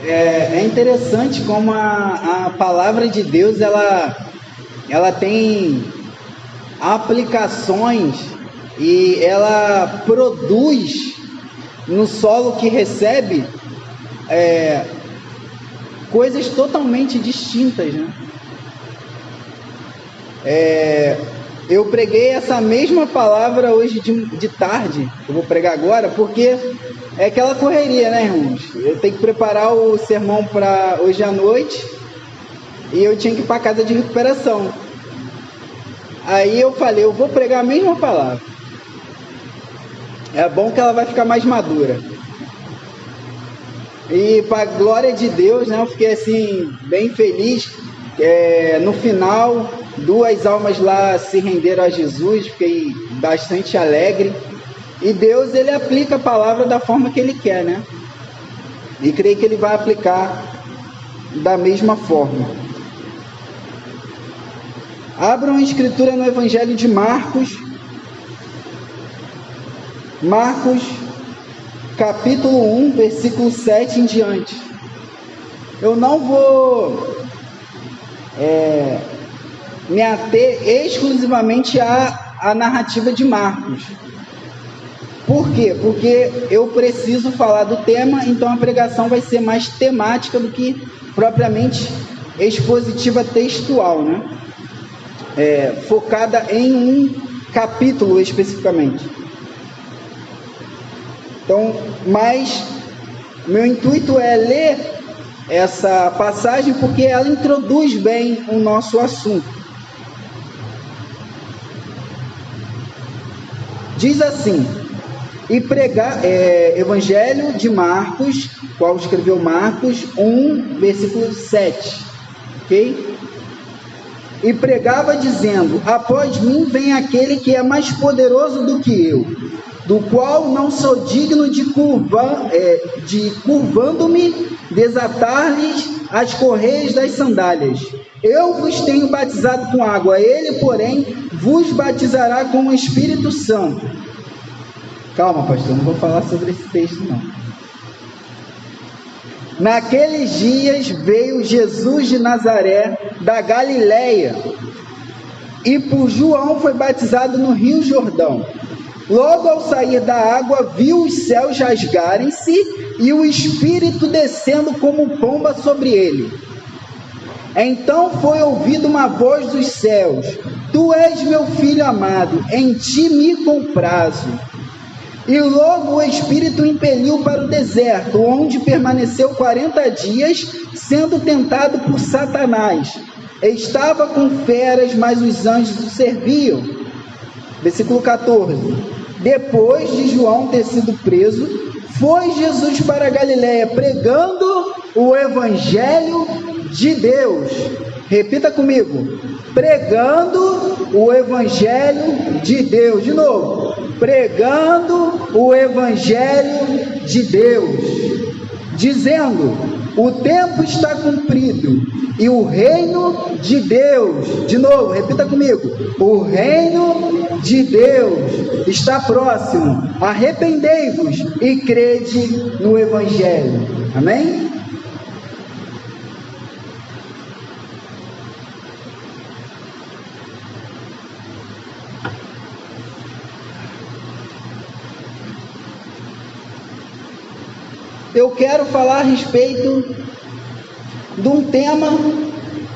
É interessante como a palavra de Deus ela tem aplicações e ela produz no solo que recebe coisas totalmente distintas, né? Eu preguei essa mesma palavra hoje de tarde, eu vou pregar agora, porque é aquela correria, né, irmãos? Eu tenho que preparar o sermão para hoje à noite e eu tinha que ir para casa de recuperação. Aí eu falei, eu vou pregar a mesma palavra. É bom que ela vai ficar mais madura. E para a glória de Deus, né, eu fiquei assim, bem feliz. No final, 2 almas lá se renderam a Jesus, fiquei bastante alegre. E Deus, ele aplica a palavra da forma que ele quer, né? E creio que ele vai aplicar da mesma forma. Abram a escritura no Evangelho de Marcos. Marcos, capítulo 1, versículo 7 em diante. Eu não vou me ater exclusivamente à narrativa de Marcos. Por quê? Porque eu preciso falar do tema, então a pregação vai ser mais temática do que propriamente expositiva textual, né? Focada em um capítulo especificamente. Então, mas meu intuito é ler essa passagem porque ela introduz bem o nosso assunto. Diz assim: e pregar, Evangelho de Marcos, qual escreveu Marcos 1, versículo 7, ok? E pregava dizendo: após mim vem aquele que é mais poderoso do que eu, do qual não sou digno de curvando-me, desatar-lhes as correias das sandálias. Eu vos tenho batizado com água, ele, porém, vos batizará com o Espírito Santo. Calma, pastor, não vou falar sobre esse texto, não. Naqueles dias veio Jesus de Nazaré, da Galileia, e por João foi batizado no Rio Jordão. Logo ao sair da água, viu os céus rasgarem-se e o Espírito descendo como pomba sobre ele. Então foi ouvida uma voz dos céus: Tu és meu filho amado, em ti me comprazo. E logo o Espírito o impeliu para o deserto, onde permaneceu 40 dias, sendo tentado por Satanás. Estava com feras, mas os anjos o serviam. Versículo 14. Depois de João ter sido preso, foi Jesus para a Galileia, pregando o Evangelho de Deus. Repita comigo: pregando o Evangelho de Deus. De novo: pregando o Evangelho de Deus, dizendo: o tempo está cumprido e o reino de Deus, de novo, repita comigo: o reino de Deus está próximo. Arrependei-vos e crede no Evangelho. Amém? Eu quero falar a respeito de um tema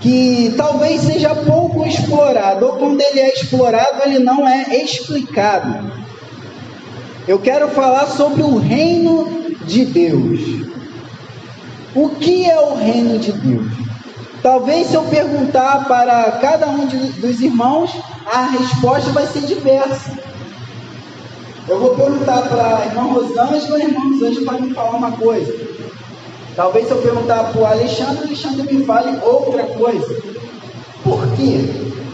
que talvez seja pouco explorado, ou quando ele é explorado, ele não é explicado. Eu quero falar sobre o reino de Deus. O que é o reino de Deus? Talvez se eu perguntar para cada um dos irmãos, a resposta vai ser diversa. Eu vou perguntar para a irmã Rosângela, a irmã Rosângela vai me falar uma coisa. Talvez se eu perguntar para o Alexandre me fale outra coisa. Por quê?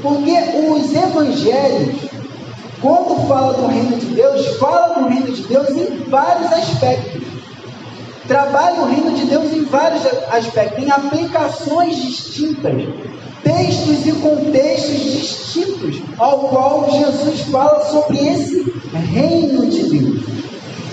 Porque os evangelhos, quando fala do reino de Deus, fala do reino de Deus em vários aspectos. Trabalha o reino de Deus em vários aspectos, em aplicações distintas, textos e contextos distintos, ao qual Jesus fala sobre esse reino de Deus.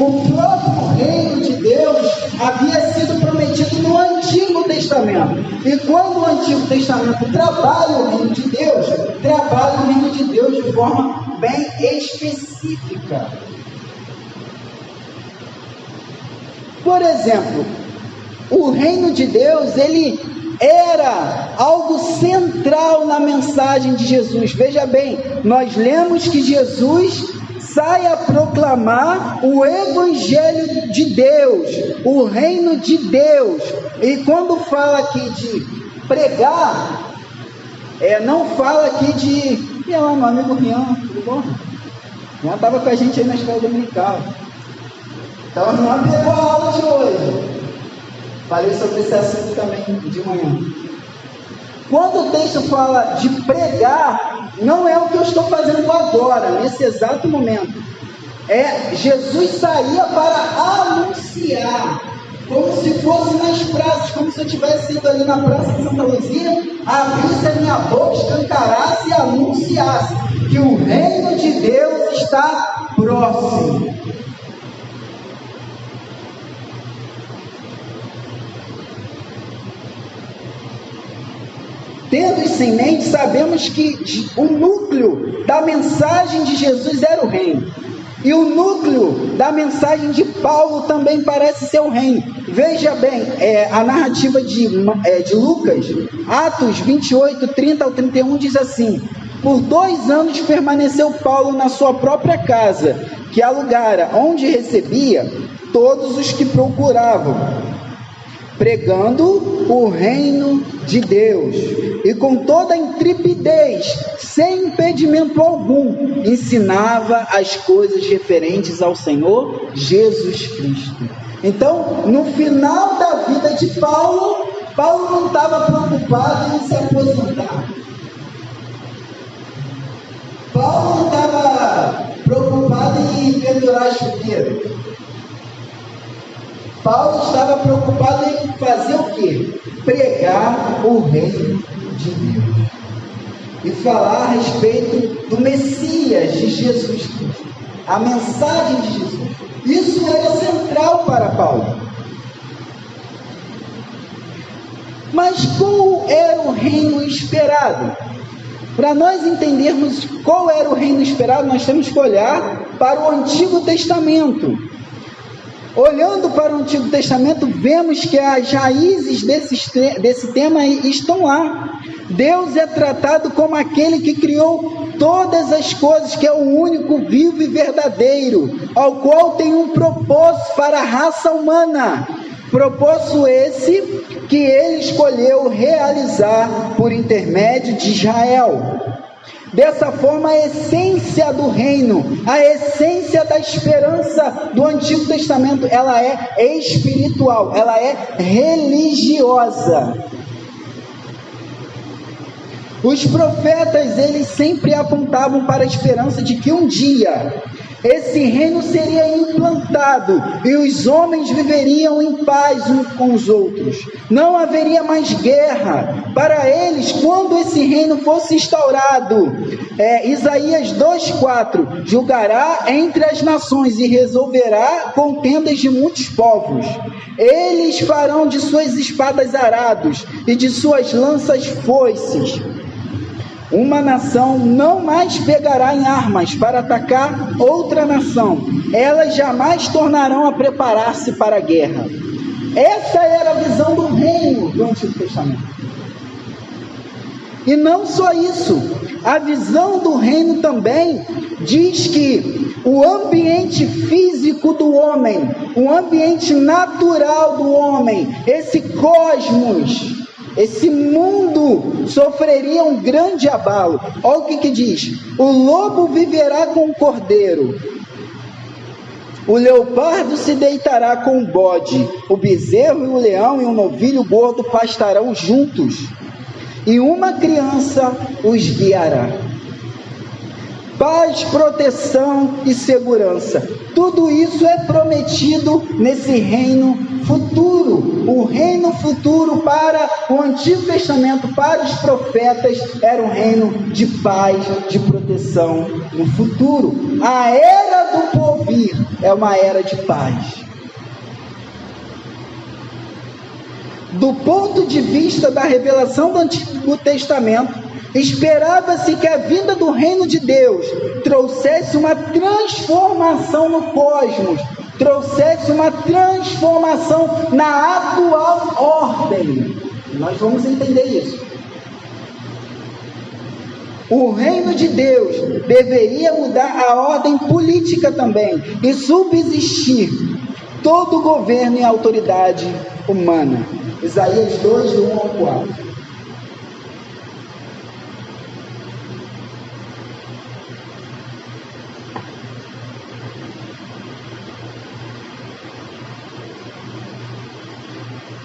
O próprio reino de Deus havia sido prometido no Antigo Testamento. E quando o Antigo Testamento trabalha o reino de Deus, trabalha o reino de Deus de forma bem específica. Por exemplo, o reino de Deus, ele era algo central na mensagem de Jesus. Veja bem, nós lemos que Jesus sai a proclamar o Evangelho de Deus, o reino de Deus. E quando fala aqui de pregar, não fala aqui de... E lá, meu amigo Rian, tudo bom? Rian estava com a gente aí na escola dominical. Então, o Rian pegou a aula de hoje. Falei sobre esse assunto também de manhã. Quando o texto fala de pregar, não é o que eu estou fazendo agora, nesse exato momento. Jesus saía para anunciar, como se fosse nas praças, como se eu tivesse ido ali na Praça de Santa Luzia, abrisse a minha boca, escancarasse e anunciasse que o reino de Deus está próximo. Tendo isso em mente, sabemos que o núcleo da mensagem de Jesus era o reino. E o núcleo da mensagem de Paulo também parece ser o reino. Veja bem, a narrativa de Lucas, Atos 28, 30 ao 31, diz assim: por 2 anos permaneceu Paulo na sua própria casa, que alugara, onde recebia todos os que procuravam, pregando o reino de Deus, e com toda a intrepidez, sem impedimento algum, ensinava as coisas referentes ao Senhor Jesus Cristo. Então, no final da vida de Paulo, Paulo não estava preocupado em se aposentar. Paulo não estava preocupado em pendurar chuteiro. Paulo estava preocupado em fazer o quê? Pregar o reino de Deus. E falar a respeito do Messias, de Jesus Cristo. A mensagem de Jesus. Isso era central para Paulo. Mas qual era o reino esperado? Para nós entendermos qual era o reino esperado, nós temos que olhar para o Antigo Testamento. Olhando para o Antigo Testamento, vemos que as raízes desse tema estão lá. Deus é tratado como aquele que criou todas as coisas, que é o único vivo e verdadeiro, ao qual tem um propósito para a raça humana. Propósito esse que ele escolheu realizar por intermédio de Israel. Dessa forma, a essência do reino, a essência da esperança do Antigo Testamento, ela é espiritual, ela é religiosa. Os profetas, eles sempre apontavam para a esperança de que um dia esse reino seria implantado e os homens viveriam em paz uns com os outros. Não haveria mais guerra. Para eles, quando esse reino fosse instaurado, Isaías 2,4: julgará entre as nações e resolverá contendas de muitos povos. Eles farão de suas espadas arados e de suas lanças foices. Uma nação não mais pegará em armas para atacar outra nação. Elas jamais tornarão a preparar-se para a guerra. Essa era a visão do reino do Antigo Testamento. E não só isso, a visão do reino também diz que o ambiente físico do homem, o ambiente natural do homem, esse cosmos, esse mundo sofreria um grande abalo. Olha o que diz: o lobo viverá com o cordeiro, o leopardo se deitará com o bode, o bezerro e o leão e o novilho gordo pastarão juntos, e uma criança os guiará. Paz, proteção e segurança, tudo isso é prometido nesse reino futuro. O reino futuro para o Antigo Testamento, para os profetas, era um reino de paz, de proteção no futuro. A era do porvir é uma era de paz. Do ponto de vista da revelação do Antigo Testamento, esperava-se que a vinda do reino de Deus trouxesse uma transformação no cosmos, trouxesse uma transformação na atual ordem. Nós vamos entender isso. O reino de Deus deveria mudar a ordem política também e subsistir todo o governo e autoridade humana. Isaías 2, do 1 ao 4.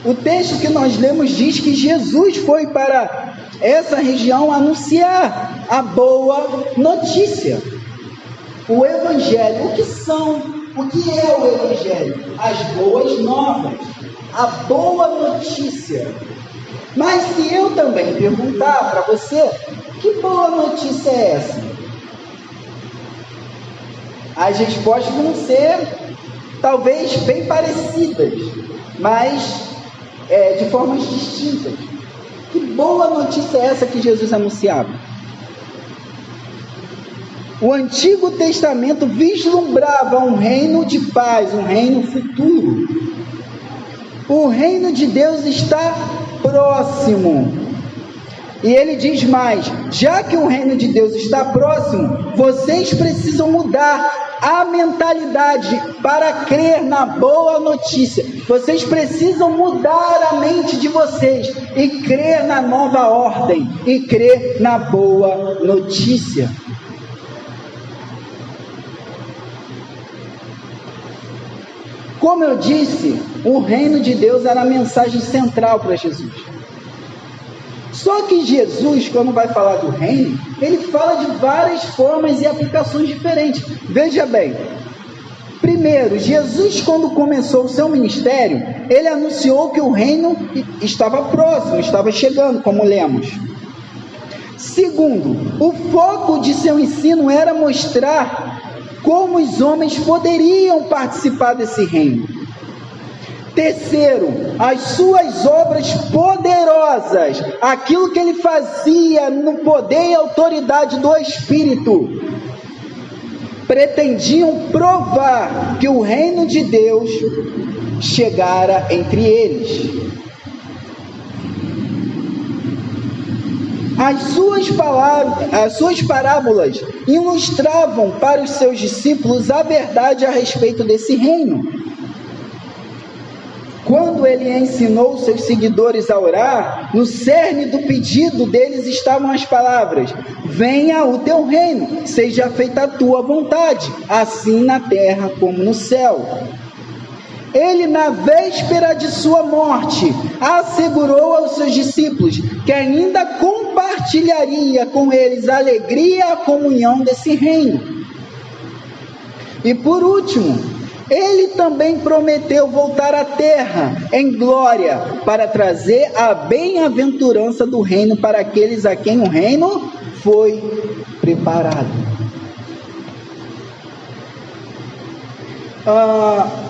O texto que nós lemos diz que Jesus foi para essa região anunciar a boa notícia. O Evangelho, o que é o Evangelho? As boas novas, a boa notícia. Mas se eu também perguntar para você, que boa notícia é essa? As respostas vão ser, talvez, bem parecidas, mas de formas distintas. Que boa notícia é essa que Jesus anunciava? O Antigo Testamento vislumbrava um reino de paz, um reino futuro. O reino de Deus está próximo. E ele diz mais: já que o reino de Deus está próximo, vocês precisam mudar a mentalidade para crer na boa notícia. Vocês precisam mudar a mente de vocês e crer na nova ordem e crer na boa notícia. Como eu disse, o reino de Deus era a mensagem central para Jesus. Só que Jesus, quando vai falar do reino, ele fala de várias formas e aplicações diferentes. Veja bem, primeiro, Jesus, quando começou o seu ministério, ele anunciou que o reino estava próximo, estava chegando, como lemos. Segundo, o foco de seu ensino era mostrar como os homens poderiam participar desse reino. Terceiro, as suas obras poderosas, aquilo que ele fazia no poder e autoridade do Espírito, pretendiam provar que o reino de Deus chegara entre eles. As suas parábolas ilustravam para os seus discípulos a verdade a respeito desse reino. Quando ele ensinou seus seguidores a orar, no cerne do pedido deles estavam as palavras: venha o teu reino, seja feita a tua vontade, assim na terra como no céu. Ele, na véspera de sua morte, assegurou aos seus discípulos que ainda compartilharia com eles a alegria e a comunhão desse reino. E por último, ele também prometeu voltar à terra em glória para trazer a bem-aventurança do reino para aqueles a quem o reino foi preparado.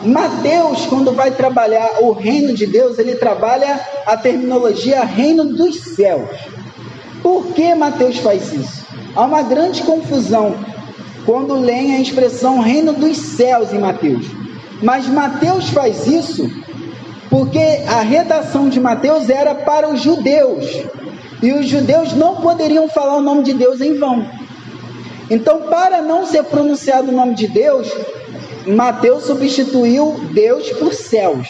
Mateus, quando vai trabalhar o reino de Deus, ele trabalha a terminologia reino dos céus. Por que Mateus faz isso? Há uma grande confusão quando leem a expressão reino dos céus em Mateus. Mas Mateus faz isso porque a redação de Mateus era para os judeus. E os judeus não poderiam falar o nome de Deus em vão. Então, para não ser pronunciado o nome de Deus, Mateus substituiu Deus por céus.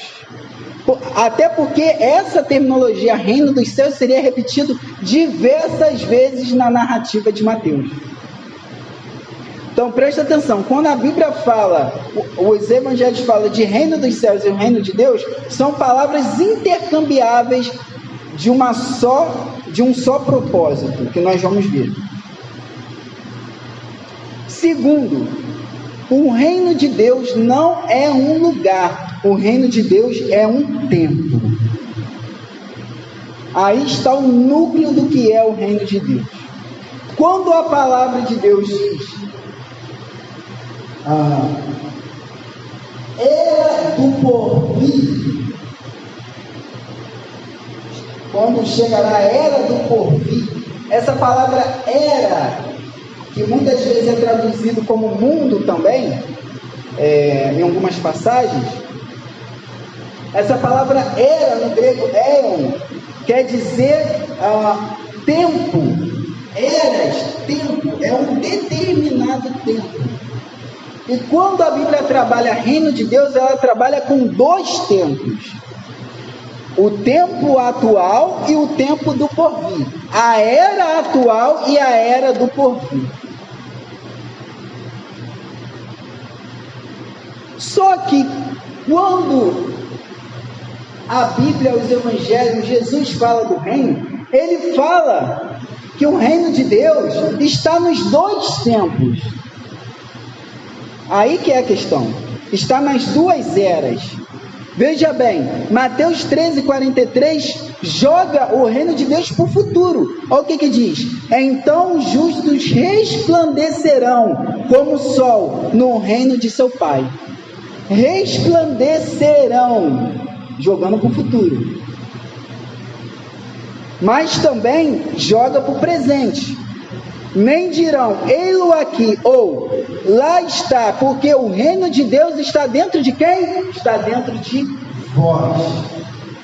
Até porque essa terminologia reino dos céus seria repetido diversas vezes na narrativa de Mateus. Então presta atenção, quando a Bíblia fala, os evangelhos falam de reino dos céus e o reino de Deus, são palavras intercambiáveis de um só propósito, que nós vamos ver. Segundo, o reino de Deus não é um lugar. o reino de Deus é um templo. Aí está o núcleo do que é o reino de Deus. Quando a palavra de Deus diz era do porvir, quando chegará a era do porvir, essa palavra era, que muitas vezes é traduzido como mundo também, em algumas passagens, essa palavra era no grego, éon, quer dizer tempo, eras, tempo, é um determinado tempo. E quando a Bíblia trabalha reino de Deus, ela trabalha com dois tempos: o tempo atual e o tempo do porvir, a era atual e a era do porvir. Só que quando a Bíblia, os evangelhos, Jesus fala do reino, ele fala que o reino de Deus está nos dois tempos. Aí que é a questão, está nas duas eras. Veja bem, Mateus 13:43 joga o reino de Deus para o futuro. Olha o que diz: então os justos resplandecerão como o sol no reino de seu Pai. Resplandecerão, jogando para o futuro. Mas também joga para o presente. Nem dirão, ei-lo aqui, ou lá está, porque o reino de Deus está dentro de quem? Está dentro de vós.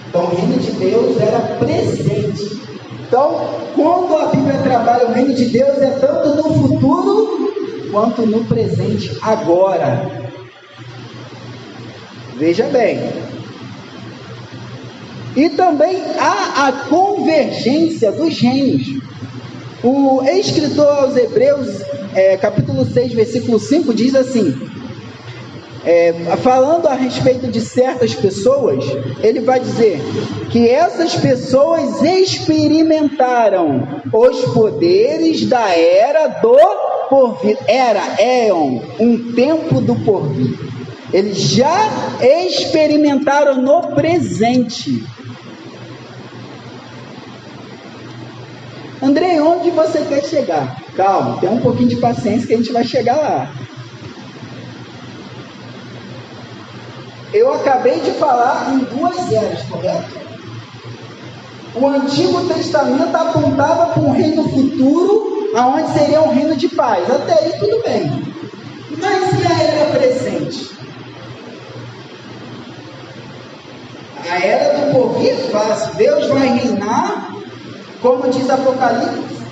Então o reino de Deus era presente. Então, quando a Bíblia trabalha o reino de Deus, é tanto no futuro quanto no presente agora. Veja bem. E também há a convergência dos reinos. O escritor aos Hebreus, capítulo 6, versículo 5, diz assim, falando a respeito de certas pessoas, ele vai dizer que essas pessoas experimentaram os poderes da era do porvir. Era, éon, um tempo do porvir. Eles já experimentaram no presente. André, onde você quer chegar? Calma, tem um pouquinho de paciência que a gente vai chegar lá. Eu acabei de falar em duas eras, correto? O Antigo Testamento apontava para um reino futuro, aonde seria um reino de paz. Até aí tudo bem. Mas e a era presente? A era do porvir é fácil. Deus vai reinar. Como diz Apocalipse,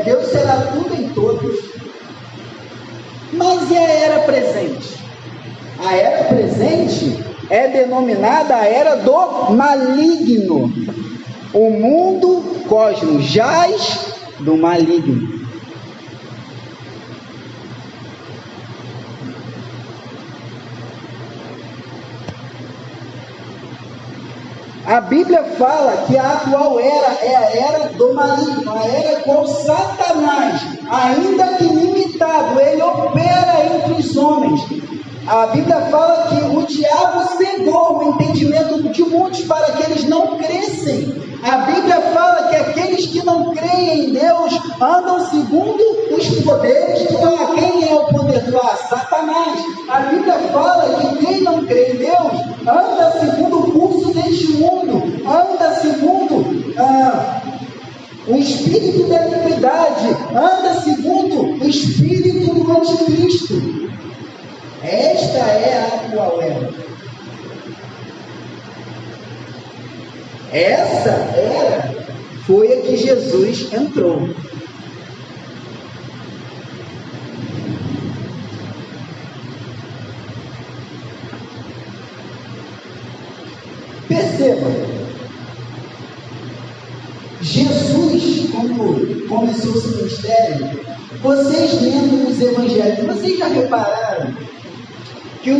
Deus será tudo em todos. Mas e a era presente? A era presente é denominada a era do maligno. O mundo, cosmos, jaz do maligno. A Bíblia fala que a atual era é a era do maligno, a era com Satanás, ainda que limitado, ele opera entre os homens. A Bíblia fala que o diabo cegou o entendimento de muitos para que eles não crescem. A Bíblia fala que aqueles que não creem em Deus andam segundo os poderes do ar. Quem é o poder do ar? Satanás. A Bíblia fala que quem não crê em Deus anda segundo o curso deste mundo, anda segundo o espírito da iniquidade, anda segundo o espírito do anticristo. Esta é a atual era. Essa era foi a que Jesus entrou. Perceba, Jesus, quando começou o seu ministério, vocês lendo nos evangelhos, vocês já repararam que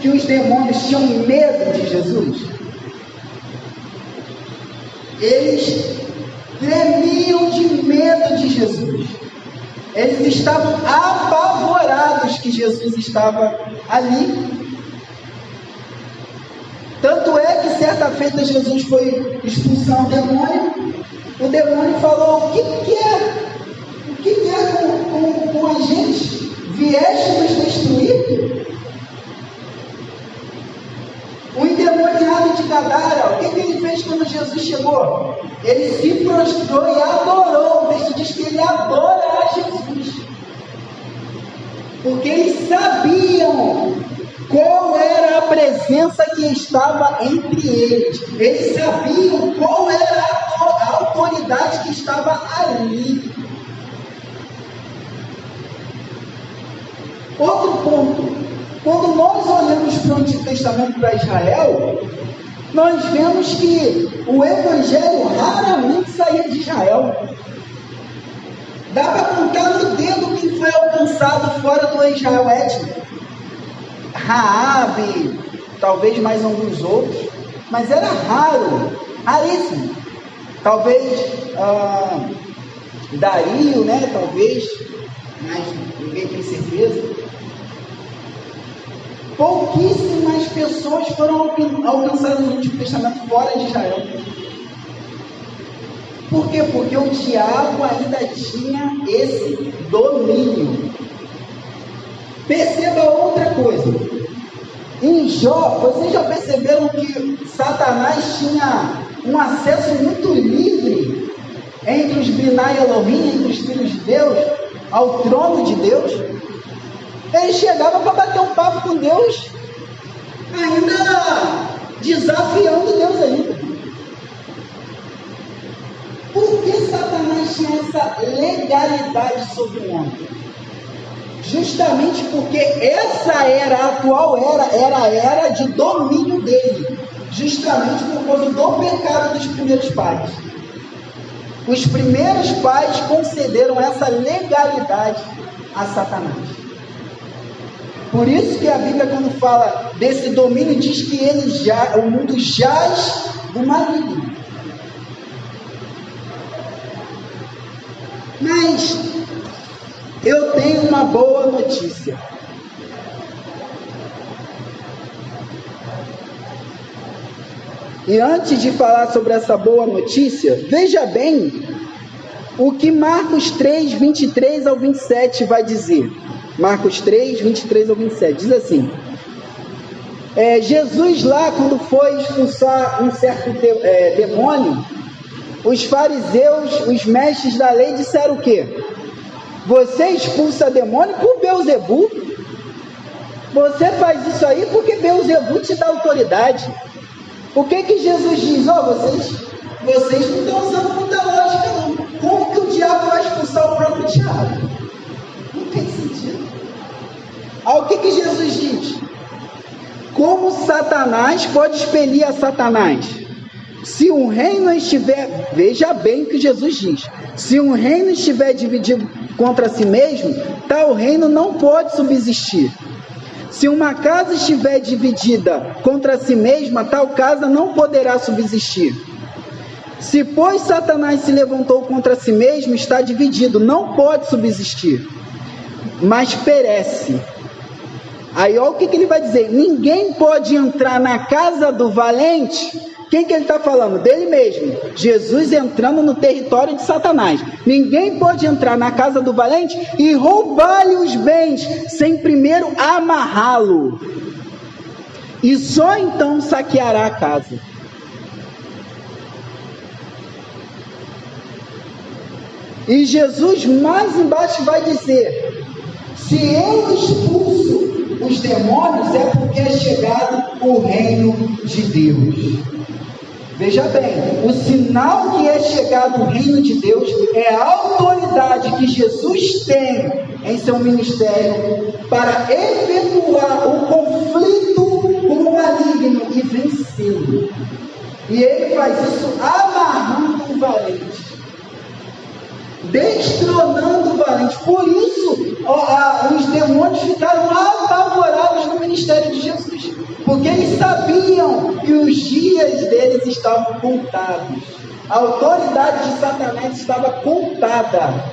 os demônios tinham medo de Jesus? Eles tremiam de medo de Jesus. Eles estavam apavorados que Jesus estava ali. feita Jesus foi expulsar o demônio falou: o que é com a gente? Vieste nos destruir? O endemoniado de Gadara, o que ele fez quando Jesus chegou? Ele se prostrou e adorou. O texto diz que ele adora a Jesus, porque eles sabiam qual era a presença que estava entre eles. Eles sabiam qual era a autoridade que estava ali. Outro ponto: quando nós olhamos para o Antigo Testamento, para Israel, nós vemos que o Evangelho raramente saía de Israel. Dá para contar no dedo quem foi alcançado fora do Israel étnico. Raabe, talvez mais alguns outros, mas era raro, raríssimo. Talvez Dario, né? Talvez, mas ninguém tem certeza. Pouquíssimas pessoas foram alcançadas no Antigo Testamento fora de Israel. Por quê? Porque o diabo ainda tinha esse domínio. Perceba outra coisa. Em Jó, vocês já perceberam que Satanás tinha um acesso muito livre entre os Binai Elohim, entre os filhos de Deus, ao trono de Deus? Ele chegava para bater um papo com Deus, ainda desafiando Deus ainda. Por que Satanás tinha essa legalidade sobre o homem? Justamente porque essa era, a atual era a era de domínio dele, justamente por causa do pecado dos primeiros pais. Os primeiros pais concederam essa legalidade a Satanás. Por isso que a Bíblia, quando fala desse domínio, diz que o mundo jaz do maligno. Mas eu tenho uma boa notícia. E antes de falar sobre essa boa notícia, veja bem o que Marcos 3, 23 ao 27 vai dizer. Marcos 3, 23 ao 27, diz assim: Jesus lá, quando foi expulsar um certo demônio, os fariseus, os mestres da lei, disseram o quê? Você expulsa demônio por Beelzebu? Você faz isso aí porque Beelzebu te dá autoridade. O que Jesus diz? Vocês não estão usando muita lógica não. Como que o diabo vai expulsar o próprio diabo? Não tem sentido. O que Jesus diz? Como Satanás pode expelir a Satanás? Se um reino estiver, veja bem o que Jesus diz, se um reino estiver dividido contra si mesmo, tal reino não pode subsistir. Se uma casa estiver dividida contra si mesma, tal casa não poderá subsistir. Se, pois, Satanás se levantou contra si mesmo, está dividido, não pode subsistir, mas perece. Aí olha o que ele vai dizer: ninguém pode entrar na casa do valente. Quem que ele está falando? Dele mesmo. Jesus entrando no território de Satanás. Ninguém pode entrar na casa do valente e roubar-lhe os bens, sem primeiro amarrá-lo. E só então saqueará a casa. E Jesus mais embaixo vai dizer: se eu expulso os demônios, é porque é chegado o reino de Deus. Veja bem, o sinal que é chegado o reino de Deus é a autoridade que Jesus tem em seu ministério para efetuar o conflito com o maligno e vencê-lo. E ele faz isso amarrando o valente, destronando o valente. Por isso, os demônios ficaram apavorados no ministério de Jesus, porque eles sabiam que os dias deles estavam contados. A autoridade de Satanás estava contada.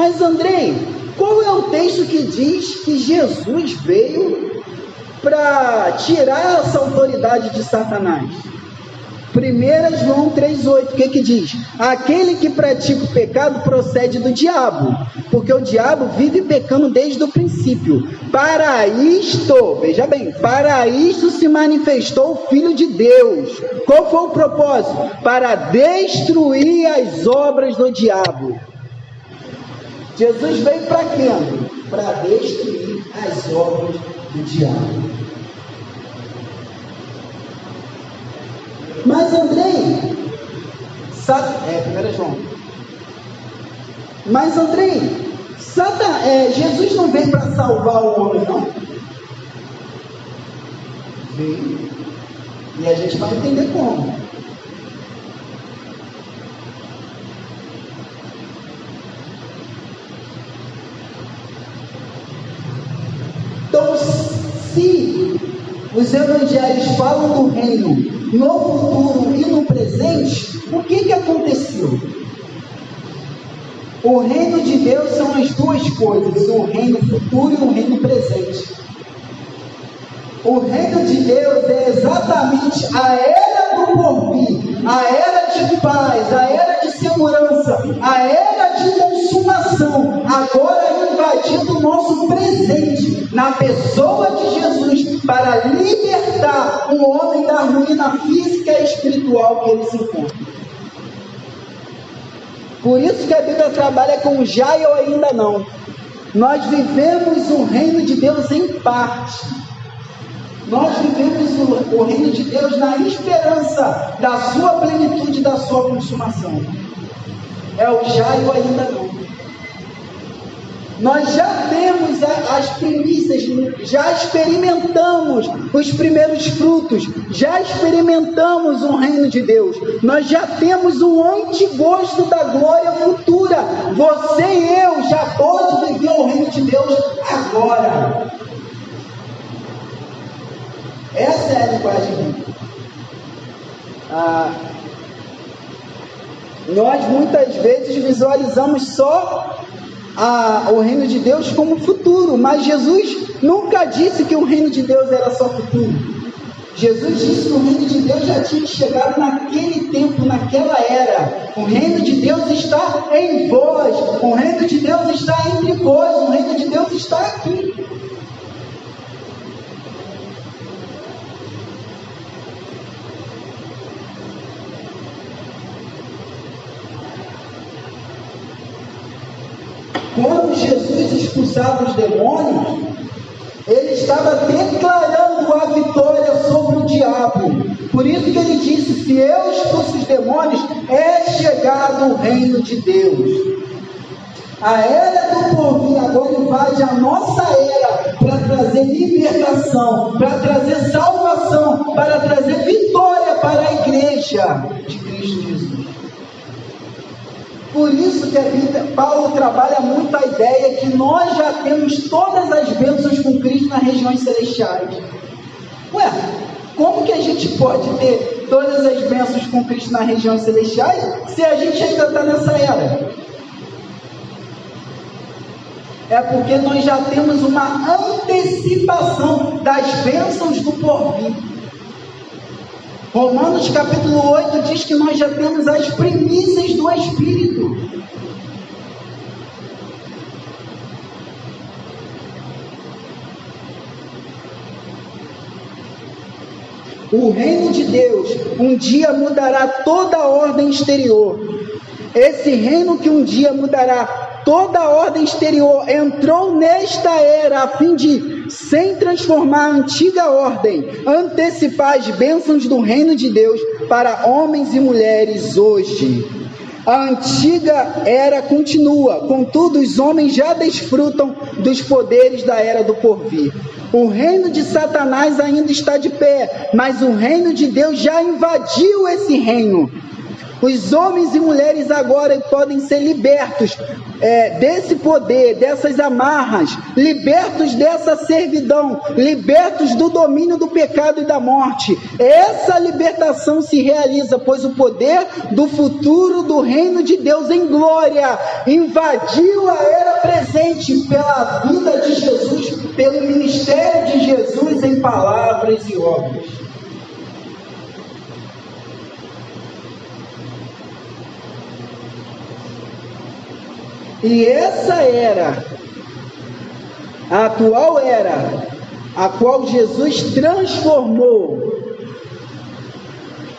Mas Andrei, qual é o texto que diz que Jesus veio para tirar essa autoridade de Satanás? 1 João 3,8, o que diz? Aquele que pratica o pecado procede do diabo, porque o diabo vive pecando desde o princípio. Para isto, veja bem, para isto se manifestou o Filho de Deus. Qual foi o propósito? Para destruir as obras do diabo. Jesus veio para quê? Para destruir as obras do diabo. Mas Andrei, 1 João. Mas Andrei, Jesus não veio para salvar o homem, não? Veio. E a gente vai entender como. Então, se os evangelhos falam do reino no futuro e no presente, o que aconteceu? O reino de Deus são as duas coisas, o reino futuro e o reino presente. O reino de Deus é exatamente a era do porvir, a era de paz, a era de segurança, a era de consumação, agora invadindo o nosso presente, na pessoa de Jesus, para libertar o homem da ruína física e espiritual que ele se encontra. Por isso que a Bíblia trabalha com já ou ainda não. Nós vivemos o reino de Deus em parte. Nós vivemos o reino de Deus na esperança da sua plenitude, da sua consumação. É o já ou ainda não. Nós já temos as primícias, já experimentamos os primeiros frutos, já experimentamos o reino de Deus, nós já temos o antegosto da glória futura. Você e eu já pode viver o reino de Deus agora. Essa é a linguagem bíblica. Nós muitas vezes visualizamos só o reino de Deus como futuro, mas Jesus nunca disse que o reino de Deus era só futuro. Jesus disse que o reino de Deus já tinha chegado naquele tempo, naquela era. O reino de Deus está em vós, o reino de Deus está entre vós, o reino de Deus está aqui. Quando Jesus expulsava os demônios, ele estava declarando a vitória sobre o diabo. Por isso que ele disse: se eu expulso os demônios, é chegado o reino de Deus. A era do porvir agora invade a nossa era para trazer libertação, para trazer salvação, para trazer vitória para a igreja de Cristo Jesus. Por isso que Paulo trabalha muito a ideia que nós já temos todas as bênçãos com Cristo nas regiões celestiais. Ué, como que a gente pode ter todas as bênçãos com Cristo nas regiões celestiais se a gente ainda está nessa era? É porque nós já temos uma antecipação das bênçãos do porvir. Romanos capítulo 8 diz que nós já temos as primícias do Espírito. O reino de Deus um dia mudará toda a ordem exterior. Esse reino que um dia mudará toda a ordem exterior entrou nesta era a fim de, sem transformar a antiga ordem, antecipar as bênçãos do reino de Deus para homens e mulheres hoje. A antiga era continua, contudo os homens já desfrutam dos poderes da era do porvir. O reino de Satanás ainda está de pé, mas o reino de Deus já invadiu esse reino. Os homens e mulheres agora podem ser libertos desse poder, dessas amarras, libertos dessa servidão, libertos do domínio do pecado e da morte. Essa libertação se realiza, pois o poder do futuro do reino de Deus em glória invadiu a era presente pela vida de Jesus, pelo ministério de Jesus em palavras e obras. E essa era, a atual era, a qual Jesus transformou,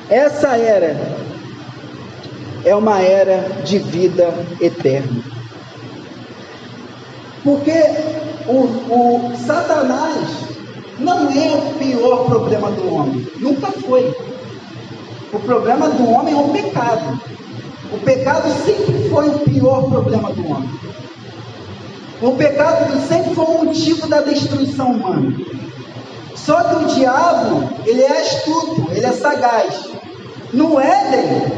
essa era é uma era de vida eterna. Porque o Satanás não é o pior problema do homem, nunca foi. O problema do homem é o pecado. O pecado sempre foi o pior problema do homem. O pecado sempre foi o motivo da destruição humana. Só que o diabo, ele é astuto, ele é sagaz. No Éden,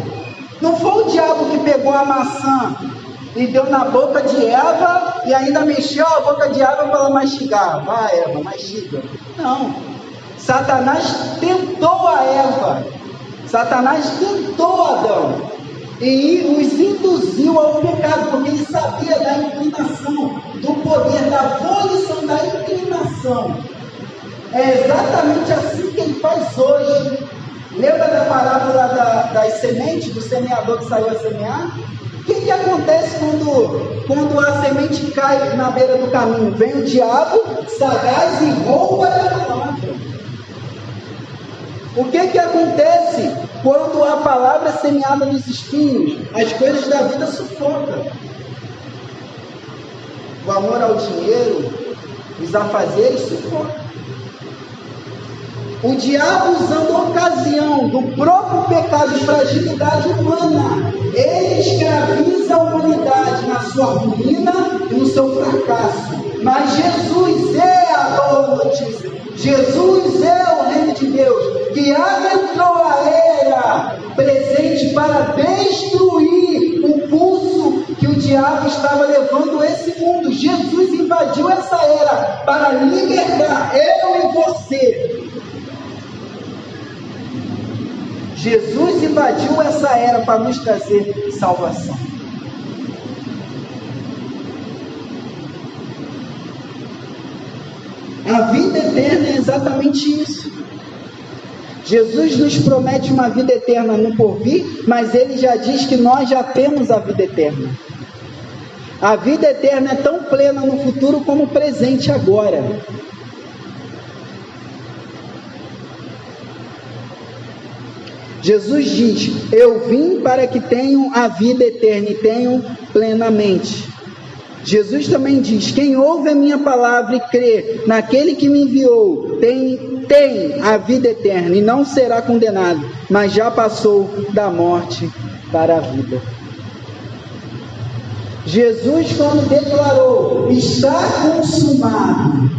não foi o diabo que pegou a maçã e deu na boca de Eva e ainda mexeu a boca de Eva para ela mastigar. Vai, Eva, mastiga. Não. Satanás tentou a Eva. Satanás tentou Adão. E os induziu ao pecado, porque ele sabia da inclinação, do poder, da volição, da inclinação. É exatamente assim que ele faz hoje. Lembra da parábola das sementes, do semeador que saiu a semear? O que acontece quando a semente cai na beira do caminho? Vem o diabo, sagaz, e rouba a palavra. O que acontece quando a palavra é semeada nos espinhos? As coisas da vida sufocam. O amor ao dinheiro, os afazeres sufocam. O diabo, usando a ocasião do próprio pecado e fragilidade humana, ele escraviza a humanidade na sua ruína e no seu fracasso. Mas Jesus é a boa notícia. Jesus é o reino de Deus, que adentrou a era presente para destruir o pulso que o diabo estava levando esse mundo. Jesus invadiu essa era para libertar eu e você. Jesus invadiu essa era para nos trazer salvação. A vida eterna é exatamente isso. Jesus nos promete uma vida eterna no porvir, mas ele já diz que nós já temos a vida eterna. A vida eterna é tão plena no futuro como presente agora. Jesus diz: eu vim para que tenham a vida eterna e tenham plenamente. Jesus também diz: quem ouve a minha palavra e crê naquele que me enviou, tem a vida eterna e não será condenado, mas já passou da morte para a vida. Jesus, quando declarou: está consumado,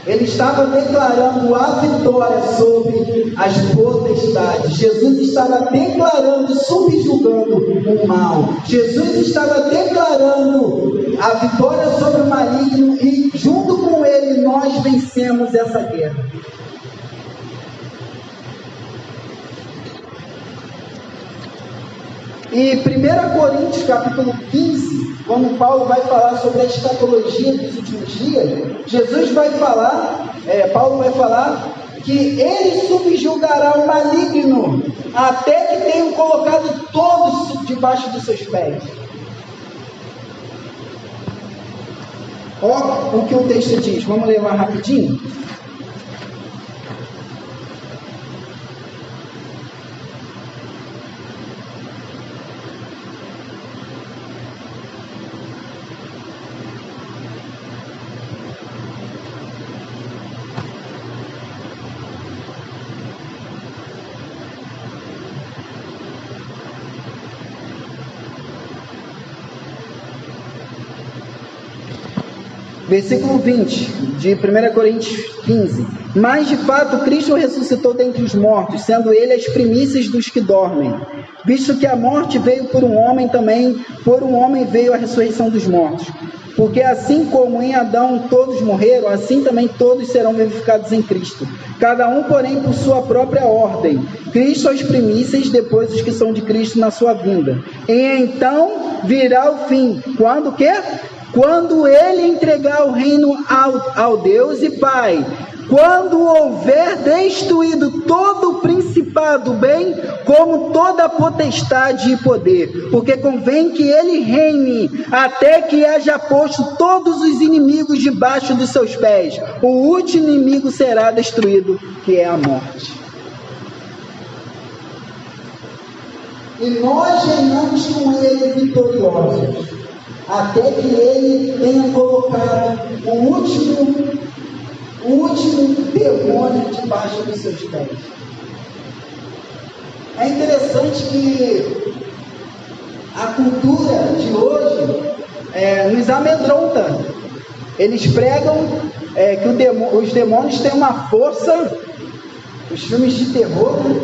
ele estava declarando a vitória sobre as potestades. Jesus estava declarando, subjugando o mal. Jesus estava declarando a vitória sobre o maligno e junto com ele nós vencemos essa guerra. E 1 Coríntios capítulo 15, quando Paulo vai falar sobre a escatologia dos últimos dias, Jesus vai falar, Paulo vai falar que ele subjugará o maligno, até que tenham colocado todos debaixo dos seus pés. Ó, o que o texto diz, vamos ler lá rapidinho? Versículo 20, de 1 Coríntios 15. Mas de fato Cristo ressuscitou dentre os mortos, sendo ele as primícias dos que dormem. Visto que a morte veio por um homem, também por um homem veio a ressurreição dos mortos. Porque assim como em Adão todos morreram, assim também todos serão vivificados em Cristo. Cada um, porém, por sua própria ordem. Cristo as primícias, depois os que são de Cristo na sua vinda. E então virá o fim. Quando o quê? Quando ele entregar o reino ao Deus e Pai. Quando houver destruído todo o principado, bem como toda a potestade e poder, porque convém que ele reine até que haja posto todos os inimigos debaixo dos seus pés. O último inimigo será destruído, que é a morte. E nós reinamos com ele vitoriosos, até que ele tenha colocado o último demônio debaixo dos seus pés. É interessante que a cultura de hoje nos amedronta. Eles pregam que os demônios têm uma força, os filmes de terror, né?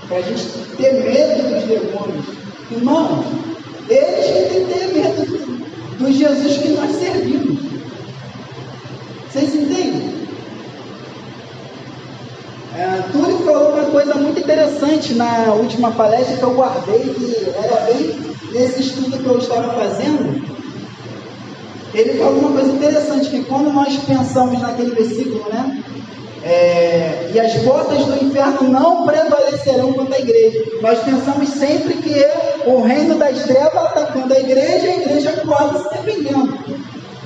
Para a gente ter medo dos demônios. Irmãos, eles que têm que ter medo do Jesus que nós servimos. Vocês entendem? Túlio falou uma coisa muito interessante na última palestra que eu guardei, que era bem nesse estudo que eu estava fazendo. Ele falou uma coisa interessante, que quando nós pensamos naquele versículo, né? E as portas do inferno não prevalecerão contra a igreja. Nós pensamos sempre que o reino das trevas atacando a igreja quase se defendendo.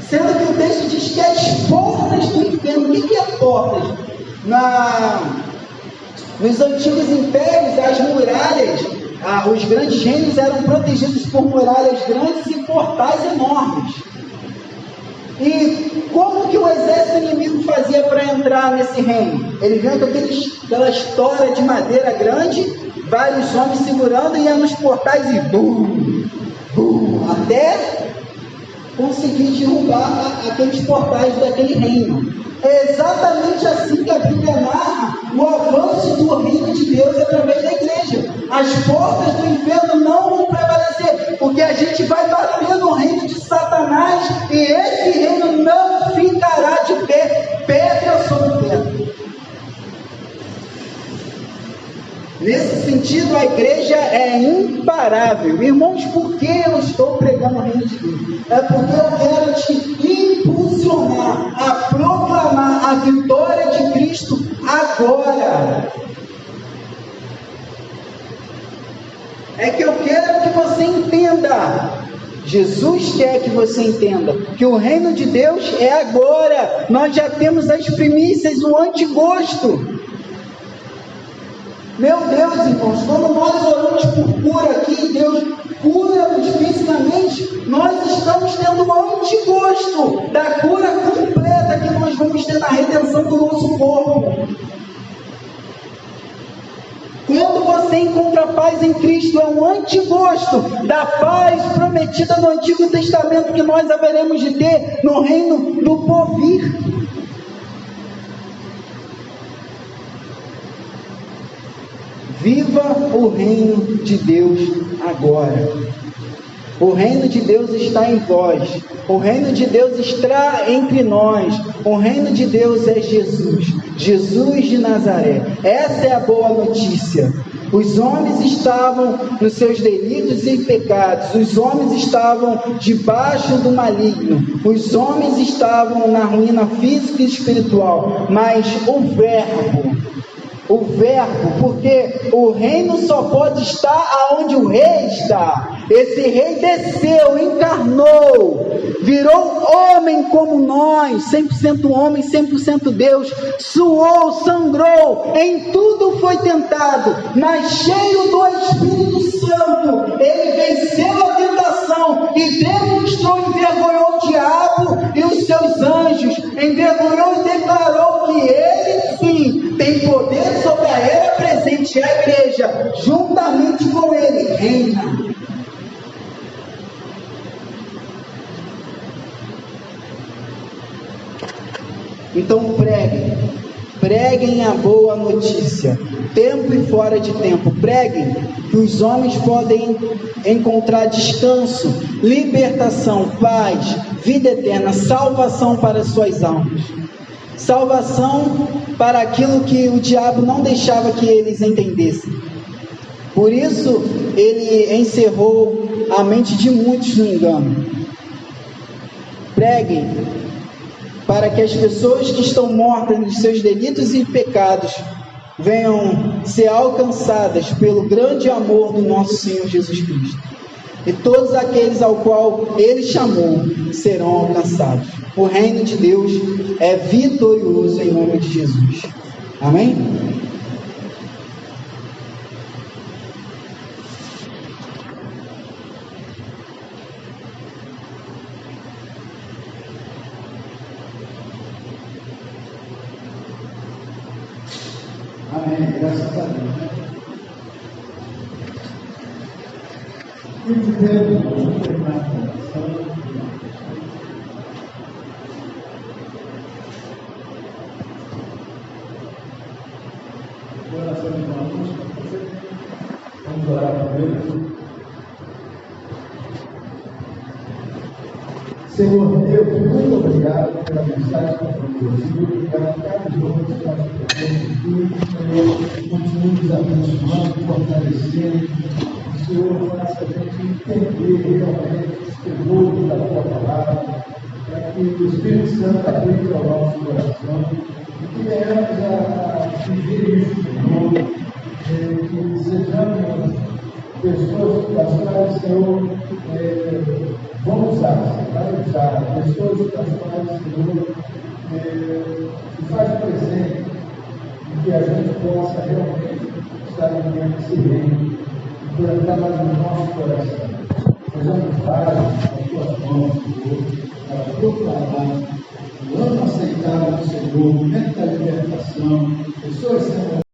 Sendo que o texto diz que as portas do inferno, o que é portas? Nos antigos impérios, as muralhas, os grandes reinos eram protegidos por muralhas grandes e portais enormes. E como que o exército inimigo fazia para entrar nesse reino? Ele vinha com aquela história de madeira grande, vários homens segurando, e ia nos portais e bum, bum, até conseguir derrubar aqueles portais daquele reino. É exatamente assim que a Bíblia narra o avanço do reino de Deus através da igreja. As portas do inferno não vão prevalecer, porque a gente vai bater no reino de Satanás, e esse reino não ficará de pé, pedra sobre pedra. Nesse sentido, a igreja é imparável. Irmãos, por que eu estou pregando o reino de Deus? É porque eu quero te impulsionar a proclamar a vitória de Cristo agora. É que eu quero que você entenda. Jesus quer que você entenda que o reino de Deus é agora. Nós já temos as primícias, o antigosto. Meu Deus, irmãos, quando nós oramos por cura aqui, Deus cura-nos fisicamente, nós estamos tendo um antigosto da cura completa que nós vamos ter na redenção do nosso corpo. Quando você encontra paz em Cristo, é um antigosto da paz prometida no Antigo Testamento que nós haveremos de ter no reino do porvir. Viva o reino de Deus agora. O reino de Deus está em vós. O reino de Deus está entre nós. O reino de Deus é Jesus. Jesus de Nazaré. Essa é a boa notícia. Os homens estavam nos seus delitos e pecados. Os homens estavam debaixo do maligno. Os homens estavam na ruína física e espiritual. Mas o verbo, porque o reino só pode estar aonde o rei está. Esse rei desceu, encarnou, virou homem como nós, 100% homem, 100% Deus, suou, sangrou, em tudo foi tentado, mas cheio do Espírito Santo, ele venceu a tentação e demonstrou, envergonhou o diabo e os seus anjos, envergonhou e declarou que ele sim tem poder sobre a era presente e a igreja, juntamente com ele, reina. Então preguem a boa notícia, tempo e fora de tempo. Preguem que os homens podem encontrar descanso, libertação, paz, vida eterna, salvação para suas almas, salvação para aquilo que o diabo não deixava que eles entendessem. Por isso ele encerrou a mente de muitos no engano. Preguem para que as pessoas que estão mortas nos seus delitos e pecados venham ser alcançadas pelo grande amor do nosso Senhor Jesus Cristo. E todos aqueles ao qual Ele chamou serão alcançados. O reino de Deus é vitorioso em nome de Jesus. Amém? Amém, graças a Deus. Muito bem, vamos terminar a oração. Oração de uma música, vamos orar primeiro. Senhor Deus, muito obrigado pela mensagem que foi Senhor, obrigado por cada jogo que está Senhor, continue nos abençoando, fortalecendo. Senhor, faça a gente entender realmente esse temor da tua palavra, para que o Espírito Santo aplique ao nosso coração e que venhamos a viver isso, Senhor, que sejamos pessoas das quais, Senhor, vão usar, vai usar, pessoas das quais, Senhor, que faz presente e que a gente possa realmente estar vivendo esse reino e plantar no nosso coração. Sejamos vários nas tuas mãos, Senhor, para proclamar o ano aceitável do Senhor, o momento da libertação, pessoas sendo